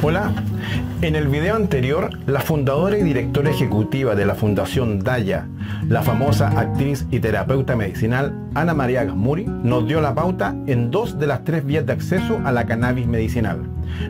Hola, en el video anterior, la fundadora y directora ejecutiva de la Fundación Daya, la famosa actriz y terapeuta medicinal Ana María Gasmuri, nos dio la pauta en 2 de las 3 vías de acceso a la cannabis medicinal.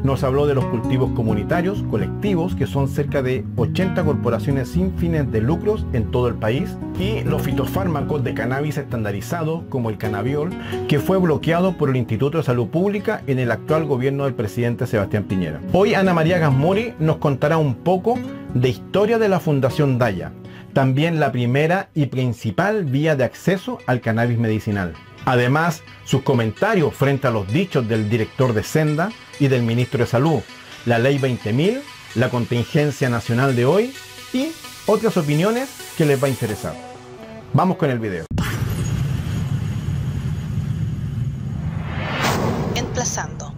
Nos habló de los cultivos comunitarios, colectivos, que son cerca de 80 corporaciones sin fines de lucros en todo el país, y los fitofármacos de cannabis estandarizados, como el cannabiol, que fue bloqueado por el Instituto de Salud Pública en el actual gobierno del presidente Sebastián Piñera. Hoy Ana María Gasmuri nos contará un poco de historia de la Fundación Daya, también la primera y principal vía de acceso al cannabis medicinal. Además, sus comentarios frente a los dichos del director de Senda y del ministro de Salud, la Ley 20.000, la contingencia nacional de hoy y otras opiniones que les va a interesar. Vamos con el video. Emplazando.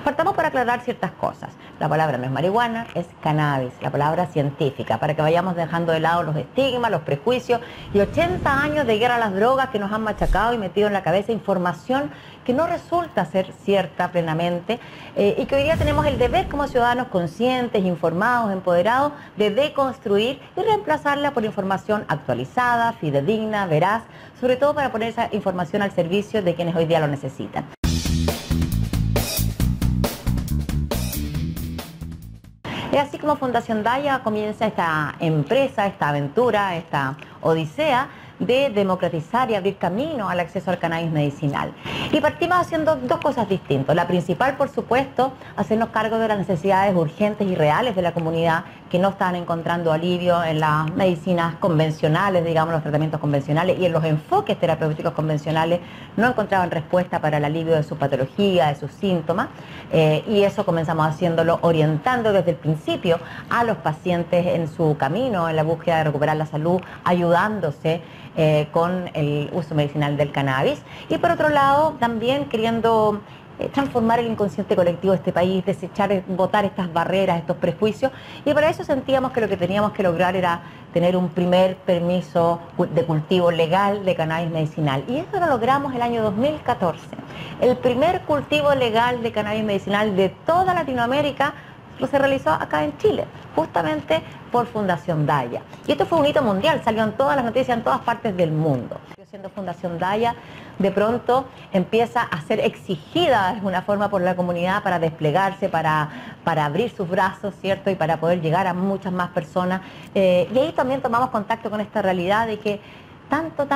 Partamos por aclarar ciertas cosas. La palabra no es marihuana, es cannabis, la palabra científica, para que vayamos dejando de lado los estigmas, los prejuicios y 80 años de guerra a las drogas que nos han machacado y metido en la cabeza información que no resulta ser cierta plenamente y que hoy día tenemos el deber como ciudadanos conscientes, informados, empoderados, de deconstruir y reemplazarla por información actualizada, fidedigna, veraz, sobre todo para poner esa información al servicio de quienes hoy día lo necesitan. Es así como Fundación Daya comienza esta empresa, esta aventura, esta odisea de democratizar y abrir camino al acceso al cannabis medicinal. Y partimos haciendo 2 cosas distintas. La principal, por supuesto, hacernos cargo de las necesidades urgentes y reales de la comunidad que no estaban encontrando alivio en las medicinas convencionales, digamos, los tratamientos convencionales y en los enfoques terapéuticos convencionales no encontraban respuesta para el alivio de su patología, de sus síntomas, y eso comenzamos haciéndolo orientando desde el principio a los pacientes en su camino, en la búsqueda de recuperar la salud, ayudándose con el uso medicinal del cannabis. Y por otro lado, también queriendo transformar el inconsciente colectivo de este país, desechar, botar estas barreras, estos prejuicios, y para eso sentíamos que lo que teníamos que lograr era tener un primer permiso de cultivo legal de cannabis medicinal. Y eso lo logramos el año 2014. El primer cultivo legal de cannabis medicinal de toda Latinoamérica se realizó acá en Chile, justamente por Fundación Daya. Y esto fue un hito mundial, salió en todas las noticias en todas partes del mundo. Siendo Fundación Daya, de pronto empieza a ser exigida de alguna forma por la comunidad para desplegarse, para abrir sus brazos, ¿cierto? Y para poder llegar a muchas más personas. Y ahí también tomamos contacto con esta realidad de que tanto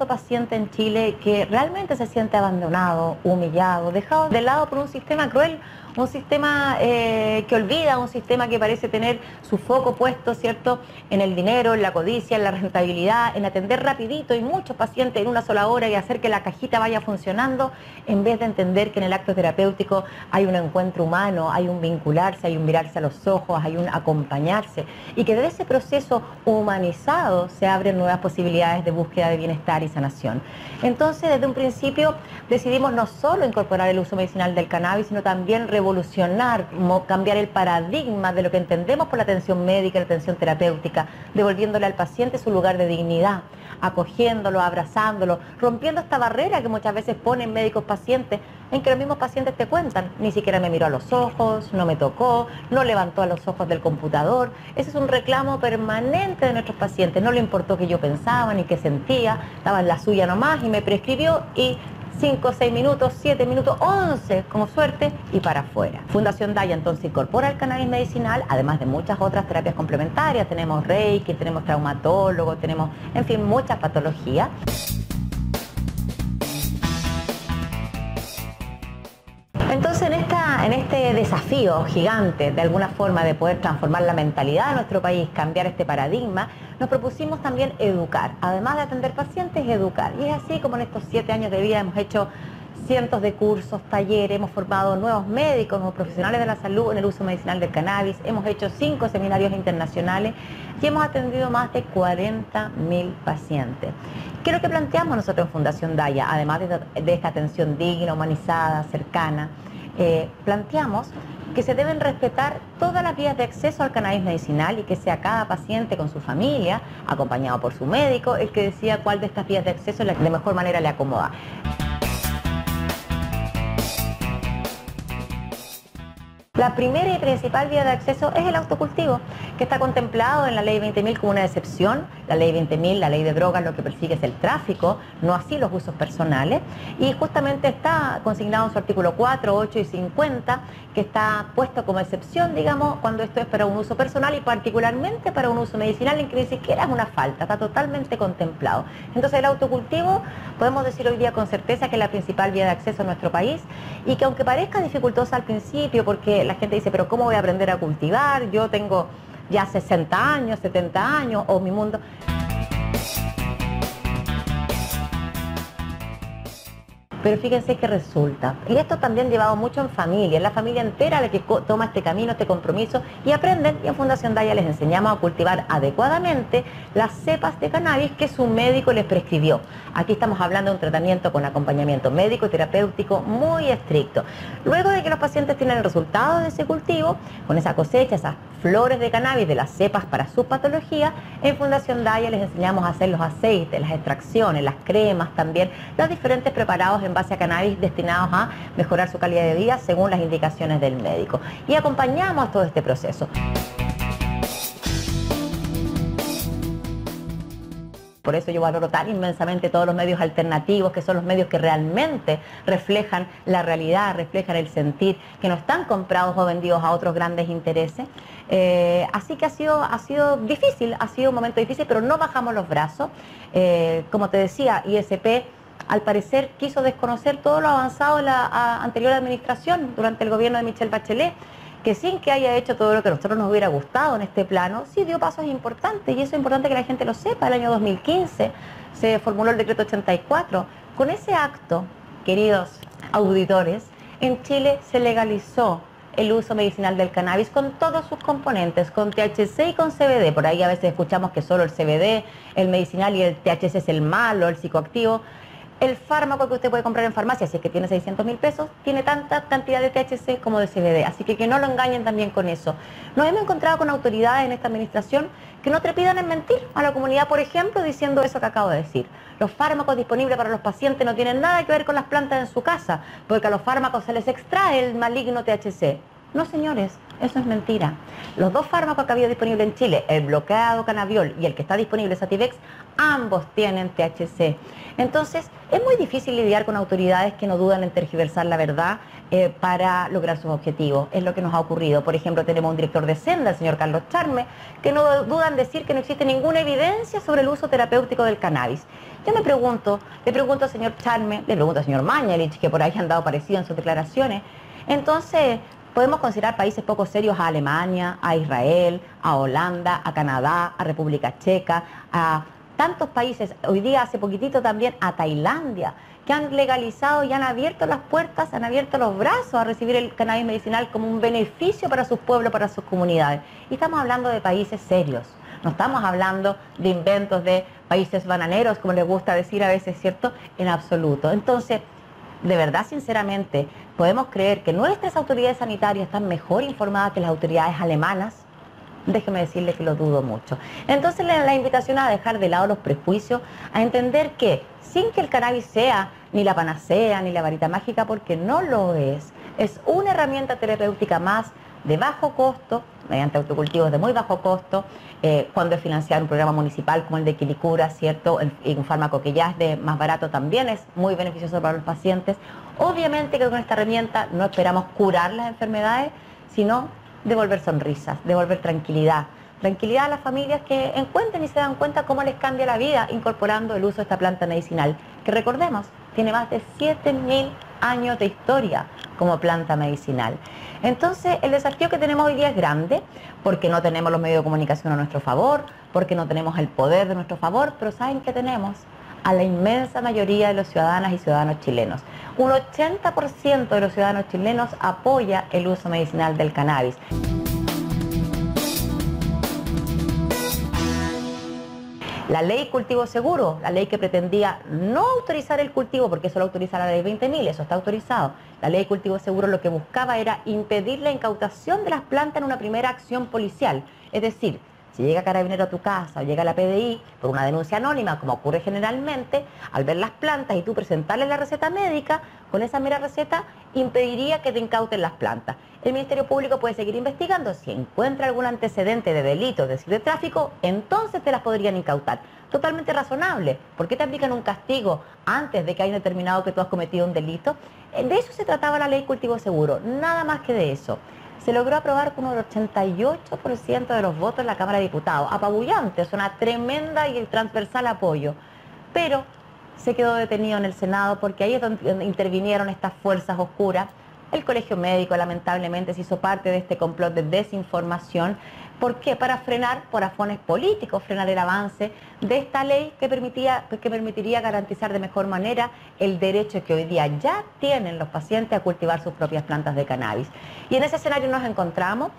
paciente en Chile que realmente se siente abandonado, humillado, dejado de lado por un sistema cruel, un sistema que olvida, un sistema que parece tener su foco puesto, ¿cierto?, en el dinero, en la codicia, en la rentabilidad, en atender rapidito y muchos pacientes en una sola hora y hacer que la cajita vaya funcionando, en vez de entender que en el acto terapéutico hay un encuentro humano, hay un vincularse, hay un mirarse a los ojos, hay un acompañarse, y que de ese proceso humanizado se abren nuevas posibilidades de búsqueda de bienestar y sanación. Entonces, desde un principio decidimos no solo incorporar el uso medicinal del cannabis, sino también revolucionar, cambiar el paradigma de lo que entendemos por la atención médica y la atención terapéutica, devolviéndole al paciente su lugar de dignidad, acogiéndolo, abrazándolo, rompiendo esta barrera que muchas veces ponen médicos pacientes, en que los mismos pacientes te cuentan, ni siquiera me miró a los ojos, no me tocó, no levantó a los ojos del computador. Ese es un reclamo permanente de nuestros pacientes, no le importó que yo pensaba ni que sentía, estaba en la suya nomás y me prescribió y 5, 6 minutos, 7 minutos, 11 como suerte y para afuera. Fundación Daya entonces incorpora el cannabis medicinal, además de muchas otras terapias complementarias. Tenemos reiki, tenemos traumatólogos, tenemos, en fin, muchas patologías. Entonces en este desafío gigante de alguna forma de poder transformar la mentalidad de nuestro país, cambiar este paradigma, nos propusimos también educar, además de atender pacientes, educar. Y es así como en estos 7 años de vida hemos hecho cientos de cursos, talleres, hemos formado nuevos médicos, nuevos profesionales de la salud en el uso medicinal del cannabis, hemos hecho 5 seminarios internacionales y hemos atendido más de 40.000 pacientes. ¿Qué es lo que planteamos nosotros en Fundación Daya? Además de esta atención digna, humanizada, cercana, planteamos que se deben respetar todas las vías de acceso al cannabis medicinal y que sea cada paciente con su familia, acompañado por su médico, el que decida cuál de estas vías de acceso de mejor manera le acomoda. La primera y principal vía de acceso es el autocultivo, que está contemplado en la Ley 20.000 como una excepción. La Ley 20.000, la Ley de Drogas, lo que persigue es el tráfico, no así los usos personales. Y justamente está consignado en su artículo 4, 8 y 50, que está puesto como excepción, digamos, cuando esto es para un uso personal y particularmente para un uso medicinal en que ni siquiera es una falta, está totalmente contemplado. Entonces el autocultivo, podemos decir hoy día con certeza que es la principal vía de acceso en nuestro país y que aunque parezca dificultosa al principio, porque la gente dice, pero ¿cómo voy a aprender a cultivar? Yo tengo ya 60 años, 70 años, o mi mundo... Pero fíjense que resulta, y esto también llevado mucho en familia, es la familia entera la que toma este camino, este compromiso y aprenden, y en Fundación Daya les enseñamos a cultivar adecuadamente las cepas de cannabis que su médico les prescribió. Aquí estamos hablando de un tratamiento con acompañamiento médico y terapéutico muy estricto. Luego de que los pacientes tienen el resultado de ese cultivo, con esa cosecha, esas flores de cannabis de las cepas para sus patologías, en Fundación Daya les enseñamos a hacer los aceites, las extracciones, las cremas también, los diferentes preparados en base a cannabis destinados a mejorar su calidad de vida según las indicaciones del médico. Y acompañamos todo este proceso. Por eso yo valoro tan inmensamente todos los medios alternativos, que son los medios que realmente reflejan la realidad, reflejan el sentir, que no están comprados o vendidos a otros grandes intereses. Así que ha sido difícil, ha sido un momento difícil, pero no bajamos los brazos. Como te decía, ISP al parecer quiso desconocer todo lo avanzado de la anterior administración durante el gobierno de Michelle Bachelet, que sin que haya hecho todo lo que a nosotros nos hubiera gustado en este plano, sí dio pasos importantes, y eso es importante que la gente lo sepa. El año 2015 se formuló el decreto 84. Con ese acto, queridos auditores, en Chile se legalizó el uso medicinal del cannabis con todos sus componentes, con THC y con CBD. Por ahí a veces escuchamos que solo el CBD, el medicinal, y el THC es el malo, el psicoactivo. El fármaco que usted puede comprar en farmacia, si es que tiene 600.000 pesos, tiene tanta cantidad de THC como de CBD, así que no lo engañen también con eso. Nos hemos encontrado con autoridades en esta administración que no trepidan en mentir a la comunidad, por ejemplo, diciendo eso que acabo de decir. Los fármacos disponibles para los pacientes no tienen nada que ver con las plantas en su casa, porque a los fármacos se les extrae el maligno THC. No, señores, eso es mentira. Los 2 fármacos que había disponible en Chile, el bloqueado cannabiol y el que está disponible, Sativex, ambos tienen THC. Entonces, es muy difícil lidiar con autoridades que no dudan en tergiversar la verdad para lograr sus objetivos. Es lo que nos ha ocurrido. Por ejemplo, tenemos un director de Senda, el señor Carlos Charme, que no duda en decir que no existe ninguna evidencia sobre el uso terapéutico del cannabis. Yo le pregunto al señor Charme, le pregunto al señor Mañalich, que por ahí han dado parecido en sus declaraciones. Entonces, podemos considerar países poco serios a Alemania, a Israel, a Holanda, a Canadá, a República Checa, a tantos países, hoy día hace poquitito también a Tailandia, que han legalizado y han abierto las puertas, han abierto los brazos a recibir el cannabis medicinal como un beneficio para sus pueblos, para sus comunidades. Y estamos hablando de países serios, no estamos hablando de inventos de países bananeros, como les gusta decir a veces, ¿cierto? En absoluto. Entonces, de verdad, sinceramente, podemos creer que nuestras autoridades sanitarias están mejor informadas que las autoridades alemanas. Déjeme decirle que lo dudo mucho. Entonces la invitación a dejar de lado los prejuicios, a entender que sin que el cannabis sea ni la panacea ni la varita mágica, porque no lo es una herramienta terapéutica más de bajo costo, mediante autocultivos de muy bajo costo, cuando es financiar un programa municipal como el de Quilicura, ¿cierto? Y un fármaco que ya es de más barato también es muy beneficioso para los pacientes. Obviamente que con esta herramienta no esperamos curar las enfermedades, sino devolver sonrisas, devolver tranquilidad. Tranquilidad a las familias que encuentren y se dan cuenta cómo les cambia la vida incorporando el uso de esta planta medicinal, que recordemos, tiene más de 7.000 años de historia como planta medicinal. Entonces, el desafío que tenemos hoy día es grande, porque no tenemos los medios de comunicación a nuestro favor, porque no tenemos el poder de nuestro favor, pero ¿saben qué tenemos? a la inmensa mayoría de los ciudadanas y ciudadanos chilenos. Un 80% de los ciudadanos chilenos apoya el uso medicinal del cannabis. La ley cultivo seguro, la ley que pretendía no autorizar el cultivo, porque eso lo autoriza la ley 20.000, eso está autorizado. La ley cultivo seguro lo que buscaba era impedir la incautación de las plantas en una primera acción policial. Es decir, si llega Carabinero a tu casa o llega la PDI por una denuncia anónima, como ocurre generalmente, al ver las plantas y tú presentarles la receta médica, con esa mera receta impediría que te incauten las plantas. El Ministerio Público puede seguir investigando. Si encuentra algún antecedente de delito, es decir, de tráfico, entonces te las podrían incautar. Totalmente razonable. ¿Por qué te aplican un castigo antes de que hayan determinado que tú has cometido un delito? De eso se trataba la ley cultivo seguro, nada más que de eso. Se logró aprobar con un 88% de los votos en la Cámara de Diputados. Apabullante, es una tremenda y transversal apoyo. Pero se quedó detenido en el Senado porque ahí es donde intervinieron estas fuerzas oscuras. El Colegio Médico lamentablemente se hizo parte de este complot de desinformación. ¿Por qué? Para frenar, por afanes políticos, frenar el avance de esta ley que permitiría garantizar de mejor manera el derecho que hoy día ya tienen los pacientes a cultivar sus propias plantas de cannabis. Y en ese escenario nos encontramos.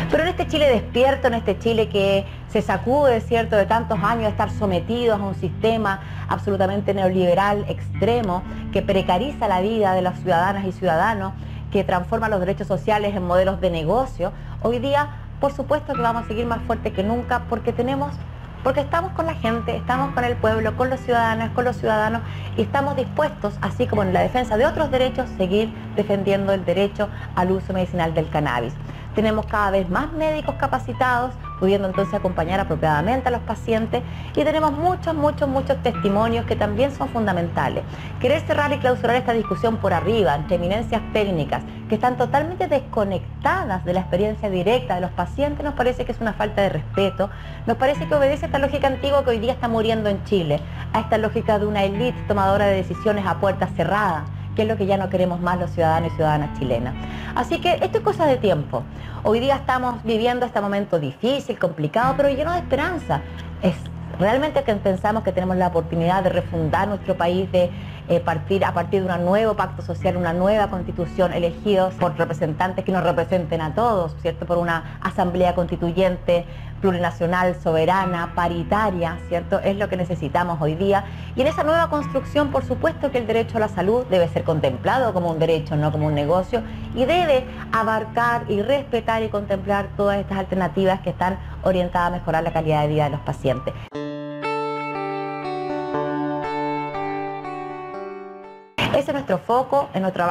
Pero en este Chile despierto, en este Chile que se sacude, ¿cierto?, de tantos años de estar sometidos a un sistema absolutamente neoliberal, extremo, que precariza la vida de las ciudadanas y ciudadanos, que transforma los derechos sociales en modelos de negocio, hoy día, por supuesto que vamos a seguir más fuerte que nunca porque estamos con la gente, estamos con el pueblo, con los ciudadanos y estamos dispuestos, así como en la defensa de otros derechos, seguir defendiendo el derecho al uso medicinal del cannabis. Tenemos cada vez más médicos capacitados, pudiendo entonces acompañar apropiadamente a los pacientes y tenemos muchos testimonios que también son fundamentales. Querer cerrar y clausurar esta discusión por arriba, entre eminencias técnicas que están totalmente desconectadas de la experiencia directa de los pacientes, nos parece que es una falta de respeto, nos parece que obedece a esta lógica antigua que hoy día está muriendo en Chile, a esta lógica de una élite tomadora de decisiones a puertas cerradas, que es lo que ya no queremos más los ciudadanos y ciudadanas chilenas. Así que esto es cosa de tiempo. Hoy día estamos viviendo este momento difícil, complicado, pero lleno de esperanza. Es realmente que pensamos que tenemos la oportunidad de refundar nuestro país, de partir a partir de un nuevo pacto social, una nueva constitución, elegidos por representantes que nos representen a todos, ¿cierto? Por una asamblea constituyente, plurinacional, soberana, paritaria, ¿cierto? Es lo que necesitamos hoy día. Y en esa nueva construcción, por supuesto que el derecho a la salud debe ser contemplado como un derecho, no como un negocio, y debe abarcar y respetar y contemplar todas estas alternativas que están orientadas a mejorar la calidad de vida de los pacientes. Ese es nuestro foco en nuestro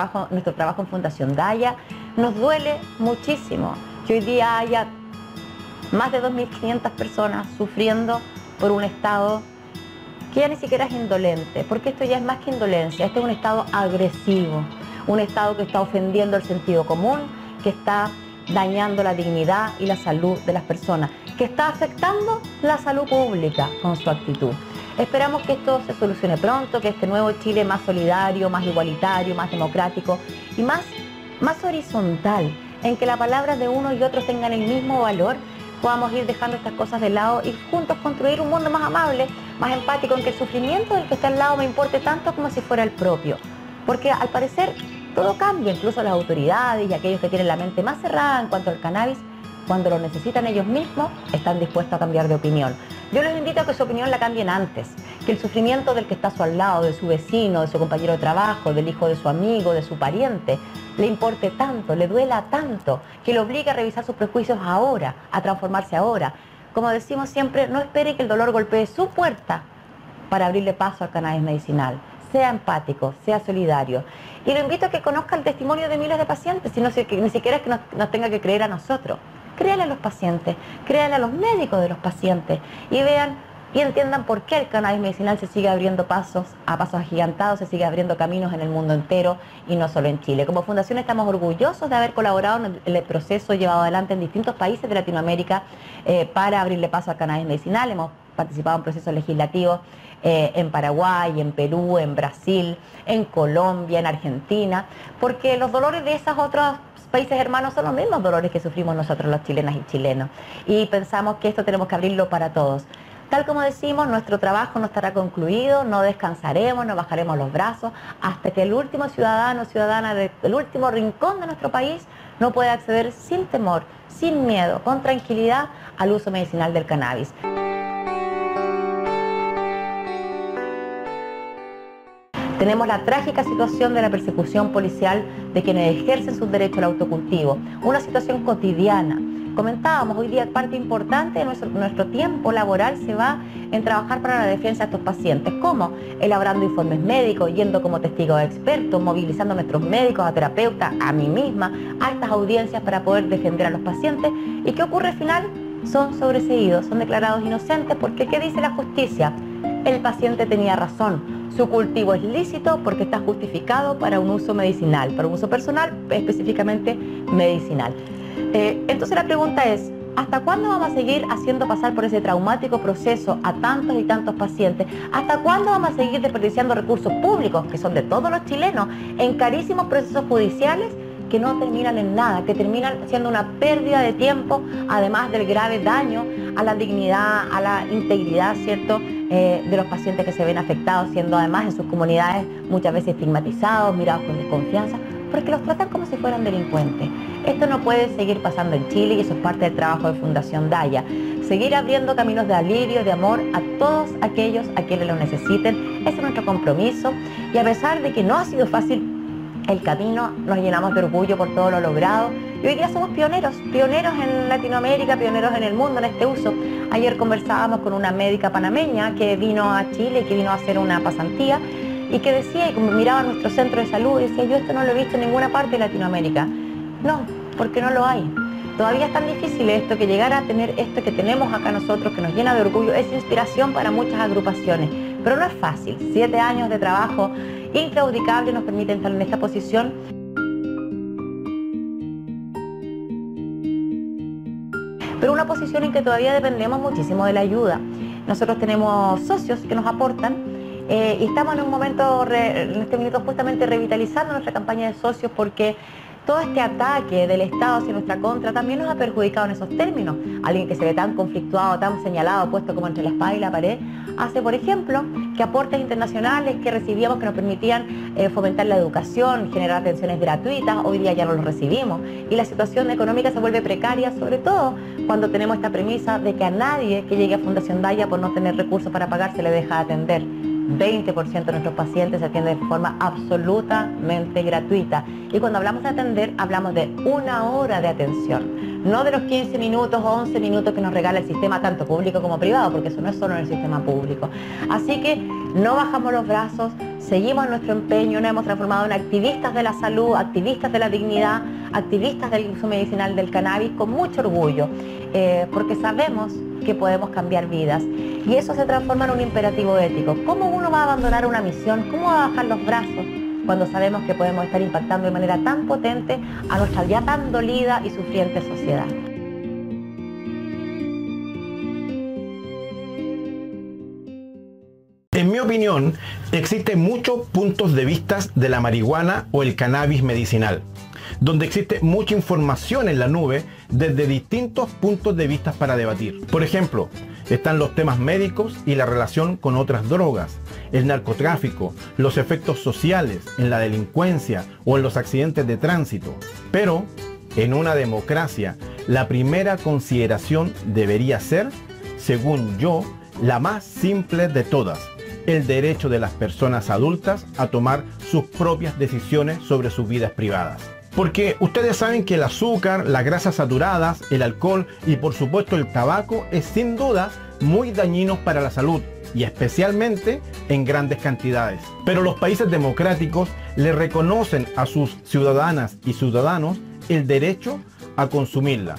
trabajo en Fundación Daya. Nos duele muchísimo que hoy día haya más de 2.500 personas sufriendo por un Estado que ya ni siquiera es indolente, porque esto ya es más que indolencia, este es un Estado agresivo, un Estado que está ofendiendo el sentido común, que está dañando la dignidad y la salud de las personas, que está afectando la salud pública con su actitud. Esperamos que esto se solucione pronto, que este nuevo Chile más solidario, más igualitario, más democrático y más horizontal, en que las palabras de unos y otros tengan el mismo valor, podamos ir dejando estas cosas de lado y juntos construir un mundo más amable, más empático, en que el sufrimiento del que está al lado me importe tanto como si fuera el propio. Porque al parecer todo cambia, incluso las autoridades y aquellos que tienen la mente más cerrada en cuanto al cannabis, cuando lo necesitan ellos mismos, están dispuestos a cambiar de opinión. Yo les invito a que su opinión la cambien antes, que el sufrimiento del que está a su al lado, de su vecino, de su compañero de trabajo, del hijo de su amigo, de su pariente, le importe tanto, le duela tanto, que le obligue a revisar sus prejuicios ahora, a transformarse ahora. Como decimos siempre, no espere que el dolor golpee su puerta para abrirle paso al cannabis medicinal. Sea empático, sea solidario. Y lo invito a que conozca el testimonio de miles de pacientes, ni siquiera es que nos tenga que creer a nosotros. Créanle a los pacientes, créanle a los médicos de los pacientes y vean y entiendan por qué el cannabis medicinal se sigue abriendo pasos agigantados, se sigue abriendo caminos en el mundo entero y no solo en Chile. Como fundación estamos orgullosos de haber colaborado en el proceso llevado adelante en distintos países de Latinoamérica para abrirle paso al cannabis medicinal. Hemos participado en procesos legislativos en Paraguay, en Perú, en Brasil, en Colombia, en Argentina, porque los dolores de esos otros países hermanos son los mismos dolores que sufrimos nosotros los chilenas y chilenos, y pensamos que esto tenemos que abrirlo para todos. Tal como decimos, nuestro trabajo no estará concluido, no descansaremos, no bajaremos los brazos hasta que el último ciudadano o ciudadana del último rincón de nuestro país no pueda acceder sin temor, sin miedo, con tranquilidad al uso medicinal del cannabis. Tenemos la trágica situación de la persecución policial de quienes ejercen sus derechos al autocultivo, una situación cotidiana. Comentábamos, hoy día parte importante de nuestro tiempo laboral se va en trabajar para la defensa de estos pacientes, como elaborando informes médicos, yendo como testigos expertos, movilizando a nuestros médicos, a terapeutas, a mí misma, a estas audiencias para poder defender a los pacientes. ¿Y qué ocurre al final? Son sobreseídos, son declarados inocentes porque ¿qué dice la justicia? El paciente tenía razón. Su cultivo es lícito porque está justificado para un uso medicinal, para un uso personal, específicamente medicinal. Entonces la pregunta es, ¿hasta cuándo vamos a seguir haciendo pasar por ese traumático proceso a tantos y tantos pacientes? ¿Hasta cuándo vamos a seguir desperdiciando recursos públicos, que son de todos los chilenos, en carísimos procesos judiciales que no terminan en nada, que terminan siendo una pérdida de tiempo, además del grave daño a la dignidad, a la integridad, ¿cierto?, de los pacientes que se ven afectados, siendo además en sus comunidades muchas veces estigmatizados, mirados con desconfianza, porque los tratan como si fueran delincuentes. Esto no puede seguir pasando en Chile y eso es parte del trabajo de Fundación Daya. Seguir abriendo caminos de alivio, de amor a todos aquellos a quienes lo necesiten. Ese es nuestro compromiso y a pesar de que no ha sido fácil el camino, nos llenamos de orgullo por todo lo logrado y hoy día somos pioneros en Latinoamérica, pioneros en el mundo en este uso. Ayer conversábamos con una médica panameña que vino a Chile, que vino a hacer una pasantía y que decía, y miraba nuestro centro de salud y decía, yo esto no lo he visto en ninguna parte de Latinoamérica. No, porque no lo hay. Todavía es tan difícil esto que llegar a tener esto que tenemos acá nosotros, que nos llena de orgullo, es inspiración para muchas agrupaciones, pero no es fácil. 7 años de trabajo inclaudicable nos permiten estar en esta posición. Pero una posición en que todavía dependemos muchísimo de la ayuda. Nosotros tenemos socios que nos aportan y estamos en un momento, en este minuto justamente revitalizando nuestra campaña de socios porque todo este ataque del Estado hacia nuestra contra también nos ha perjudicado en esos términos. Alguien que se ve tan conflictuado, tan señalado, puesto como entre la espada y la pared, hace, por ejemplo, que aportes internacionales que recibíamos que nos permitían fomentar la educación, generar atenciones gratuitas, hoy día ya no los recibimos. Y la situación económica se vuelve precaria, sobre todo cuando tenemos esta premisa de que a nadie que llegue a Fundación Daya por no tener recursos para pagar se le deja atender. 20% de nuestros pacientes se atienden de forma absolutamente gratuita. Y cuando hablamos de atender, hablamos de 1 hora de atención, no de los 15 minutos o 11 minutos que nos regala el sistema tanto público como privado, porque eso no es solo en el sistema público. Así que no bajamos los brazos, seguimos en nuestro empeño, nos hemos transformado en activistas de la salud, activistas de la dignidad, activistas del uso medicinal del cannabis con mucho orgullo, porque sabemos que podemos cambiar vidas y eso se transforma en un imperativo ético. ¿Cómo uno va a abandonar una misión? ¿Cómo va a bajar los brazos cuando sabemos que podemos estar impactando de manera tan potente a nuestra ya tan dolida y sufriente sociedad? En mi opinión, existen muchos puntos de vista de la marihuana o el cannabis medicinal, donde existe mucha información en la nube desde distintos puntos de vista para debatir. Por ejemplo, están los temas médicos y la relación con otras drogas, el narcotráfico, los efectos sociales en la delincuencia o en los accidentes de tránsito. Pero, en una democracia, la primera consideración debería ser, según yo, la más simple de todas: el derecho de las personas adultas a tomar sus propias decisiones sobre sus vidas privadas. Porque ustedes saben que el azúcar, las grasas saturadas, el alcohol y por supuesto el tabaco es sin duda muy dañinos para la salud y especialmente en grandes cantidades. Pero los países democráticos le reconocen a sus ciudadanas y ciudadanos el derecho a consumirla,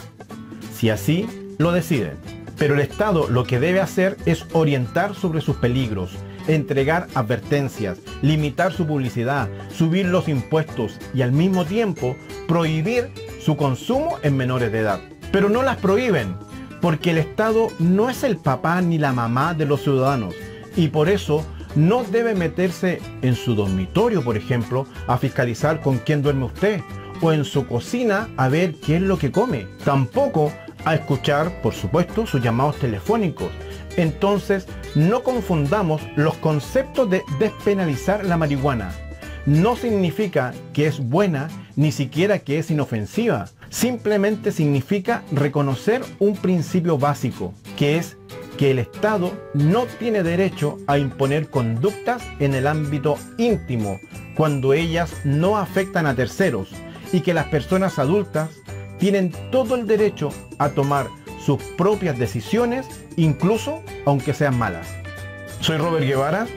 si así lo deciden. Pero el Estado lo que debe hacer es orientar sobre sus peligros, entregar advertencias, limitar su publicidad, subir los impuestos y al mismo tiempo prohibir su consumo en menores de edad. Pero no las prohíben, porque el Estado no es el papá ni la mamá de los ciudadanos y por eso no debe meterse en su dormitorio, por ejemplo, a fiscalizar con quién duerme usted o en su cocina a ver qué es lo que come. Tampoco a escuchar, por supuesto, sus llamados telefónicos. Entonces, no confundamos los conceptos de despenalizar la marihuana. No significa que es buena, ni siquiera que es inofensiva. Simplemente significa reconocer un principio básico, que es que el Estado no tiene derecho a imponer conductas en el ámbito íntimo cuando ellas no afectan a terceros y que las personas adultas tienen todo el derecho a tomar sus propias decisiones, incluso aunque sean malas. Soy Robert Guevara,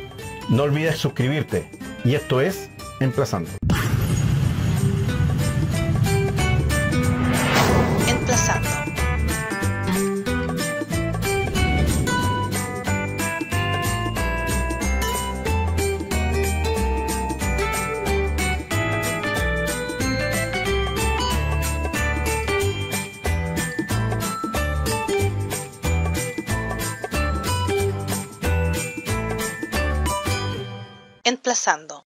no olvides suscribirte y esto es Emplazando. Emplazando. Emplazando.